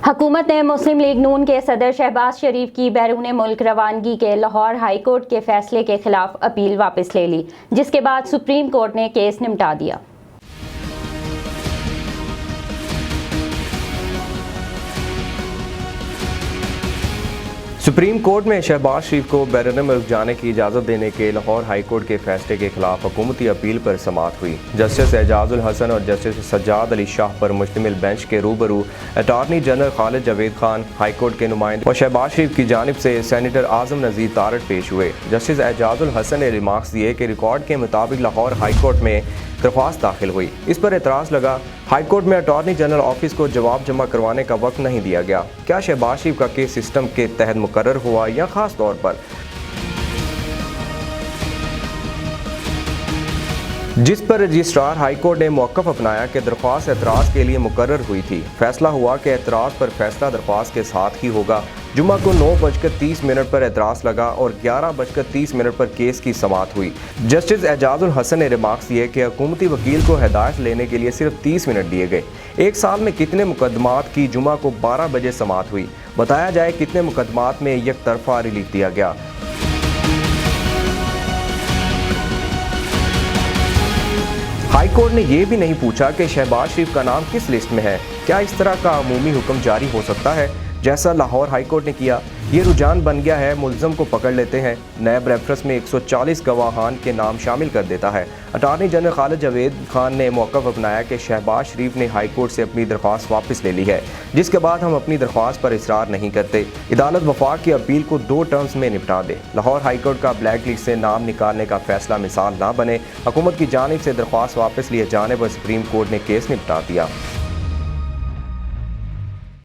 हुकूमत ने मुस्लिम लीग नून के सदर शहबाज शरीफ की बैरून मुल्क रवानगी के लाहौर हाई कोर्ट के फैसले के खिलाफ अपील वापस ले ली, जिसके बाद सुप्रीम कोर्ट ने केस निपटा दिया। सुप्रीम कोर्ट में शहबाज शरीफ को बैरून मुल्क जाने की इजाज़त देने के लाहौर हाई कोर्ट के फैसले के खिलाफ हुकूमती अपील पर समाअत हुई। जस्टिस एजाजुल हसन और जस्टिस सज्जाद अली शाह पर मुश्तमिल बेंच के रूबरू attorney general Khalid Javed Khan, high court के नुमाइंदे और शहबाज शरीफ की जानिब से सेनेटर आजम नज़ीर तारड़ पेश हुए। जस्टिस एजाजुल हसन ने रिमार्क्स दिए कि रिकॉर्ड के मुताबिक लाहौर हाई कोर्ट में दरख्वास्त दाखिल हुई। इस पर एतराज़ लगा, हाई कोर्ट में अटॉर्नी जनरल ऑफिस को जवाब जमा करवाने का वक्त नहीं दिया गया। क्या शहबाज शरीफ का केस सिस्टम के तहत मुकर्रर हुआ या खास तौर पर? जिस पर रजिस्ट्रार हाई कोर्ट ने मौक़िफ़ अपनाया कि दरख्वास्त एतराज़ के लिए मुकर्रर हुई थी। फैसला हुआ कि एतराज़ पर फैसला दरख्वास्त के साथ ही होगा। जुम्मा को 9:30 पर एतराज़ लगा और 11:30 पर केस की समाअत हुई। जस्टिस एजाजुल हसन ने रिमार्क्स दिए कि हुकूमती वकील को हिदायत लेने के लिए सिर्फ 30 मिनट दिए गए। एक साल में कितने मुकदमात की जुम्मा को 12 बजे समाअत हुई? बताया जाए कितने मुकदमात में एक तरफा रिलीफ दिया गया। हाई कोर्ट ने यह भी नहीं पूछा कि शहबाज शरीफ का नाम किस लिस्ट में है। क्या इस तरह का अमूमी हुक्म जारी हो सकता है जैसा लाहौर हाई कोर्ट ने किया? ये रुझान बन गया है, मुल्ज़म को पकड़ लेते हैं, नैब रेफरेंस में 140 गवाहान के नाम शामिल कर देता है। अटॉर्नी जनरल खालिद जावेद खान ने मौक़िफ़ अपनाया कि शहबाज शरीफ ने हाई कोर्ट से अपनी दरख्वास्त वापस ले ली है, जिसके बाद हम अपनी दरख्वास्त पर इसरार नहीं करते। अदालत वफाक की अपील को 2 टर्म्स में निपटा दे। लाहौर हाई कोर्ट का ब्लैक लिस्ट से नाम निकालने का फैसला मिसाल ना बने। हुकूमत की जानिब से दरख्वास्त वापस लिए जाने पर सुप्रीम कोर्ट ने केस निपटा दिया।